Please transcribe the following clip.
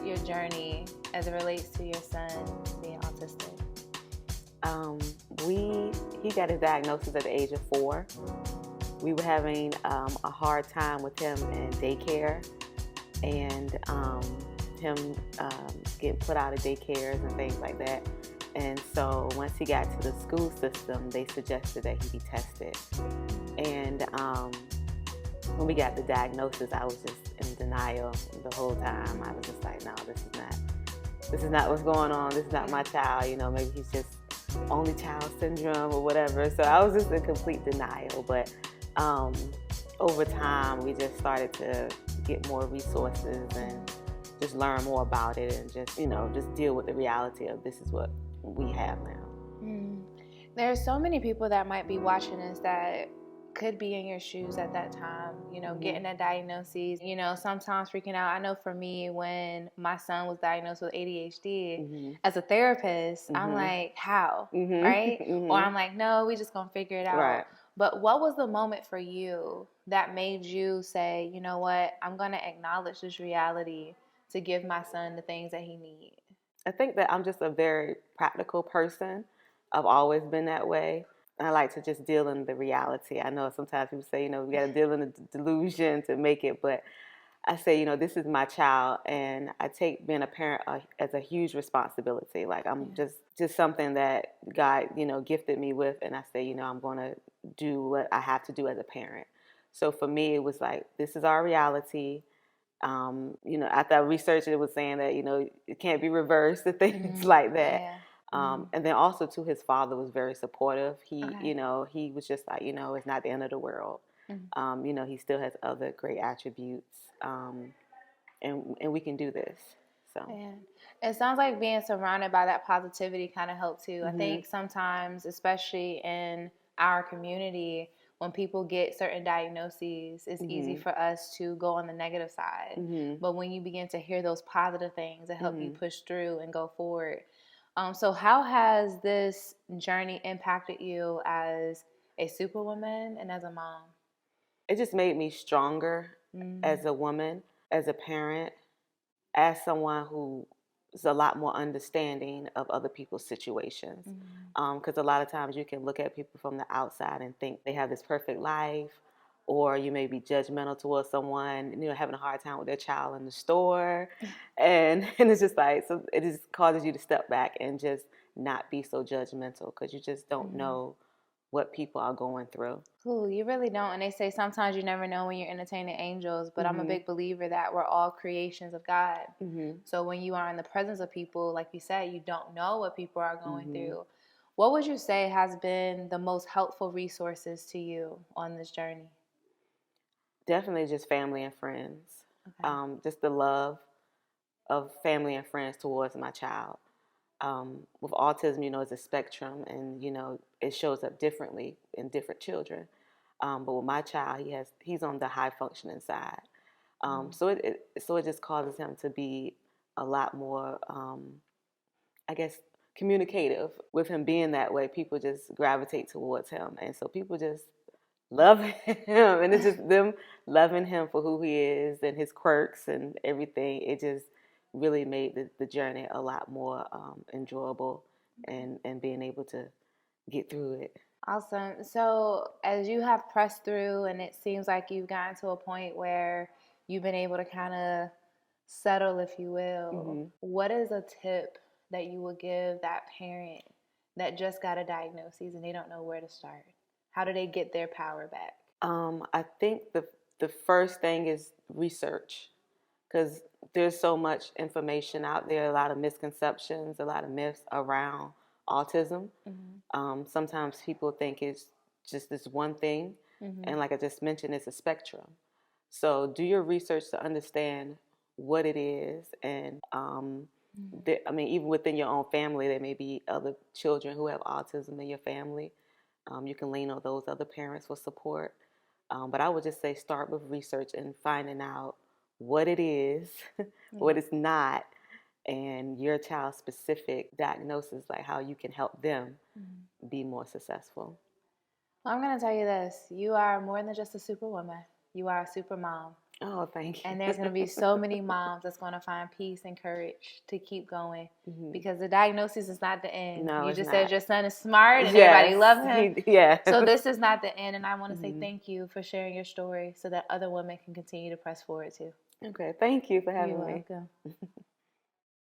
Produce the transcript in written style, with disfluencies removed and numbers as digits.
your journey as it relates to your son being autistic? He got his diagnosis at the age of 4. We were having a hard time with him in daycare, and him getting put out of daycares and things like that. And so once he got to the school system, they suggested that he be tested. And when we got the diagnosis, I was just in denial the whole time. I was just like, no, this is not what's going on. This is not my child. You know, maybe he's just only child syndrome or whatever. So I was just in complete denial. But over time, we just started to get more resources and just learn more about it, and just, just deal with the reality of this is what we have now. There's so many people that might be watching this that could be in your shoes at that time, getting a diagnosis, sometimes freaking out. I know for me, when my son was diagnosed with ADHD, as a therapist, I'm like, how, right? Or I'm like, no, we just gonna figure it out. Right. But what was the moment for you that made you say, you know what, I'm gonna acknowledge this reality to give my son the things that he needs? I think that I'm just a very practical person. I've always been that way. I like to just deal in the reality. I know sometimes people say, we got to deal in the delusion to make it, but I say, this is my child, and I take being a parent as a huge responsibility. Like, I'm just something that God, gifted me with, and I say, I'm going to do what I have to do as a parent. So for me, it was like, this is our reality. After I researched it, it was saying that, it can't be reversed and things like that. Yeah. And then also, too, his father was very supportive. He, he was just like, it's not the end of the world. He still has other great attributes, and we can do this. So it sounds like being surrounded by that positivity kind of helped too. I think sometimes, especially in our community, when people get certain diagnoses, it's easy for us to go on the negative side. But when you begin to hear those positive things, it helps you push through and go forward. So how has this journey impacted you as a superwoman and as a mom? It just made me stronger as a woman, as a parent, as someone who is a lot more understanding of other people's situations. Because a lot of times you can look at people from the outside and think they have this perfect life, or you may be judgmental towards someone, having a hard time with their child in the store. And it's just like, so it just causes you to step back and just not be so judgmental, because you just don't know what people are going through. Ooh, you really don't. And they say sometimes you never know when you're entertaining angels, but I'm a big believer that we're all creations of God. So when you are in the presence of people, like you said, you don't know what people are going through. What would you say has been the most helpful resources to you on this journey? Definitely just family and friends. Okay. Just the love of family and friends towards my child. With autism, it's a spectrum, and, it shows up differently in different children. But with my child, he's on the high functioning side. So it just causes him to be a lot more, I guess, communicative. With him being that way, people just gravitate towards him. And so people just love him, and it's just them loving him for who he is and his quirks and everything. It just really made the journey a lot more enjoyable, and being able to get through it. Awesome. So as you have pressed through, and it seems like you've gotten to a point where you've been able to kind of settle, if you will, what is a tip that you would give that parent that just got a diagnosis and they don't know where to start? How do they get their power back? I think the first thing is research, because there's so much information out there, a lot of misconceptions, a lot of myths around autism. Sometimes people think it's just this one thing, and like I just mentioned, it's a spectrum. So do your research to understand what it is, and even within your own family, there may be other children who have autism in your family. You can lean on those other parents for support. But I would just say start with research and finding out what it is, what it's not, and your child's specific diagnosis, like how you can help them be more successful. Well, I'm going to tell you this. You are more than just a superwoman. You are a super mom. Oh, thank you. And there's going to be so many moms that's going to find peace and courage to keep going because the diagnosis is not the end. No, you it's just not. said your son is smart and everybody loves him. Yeah. So this is not the end. And I want to say thank you for sharing your story so that other women can continue to press forward too. Okay. Thank you for having me. You're welcome.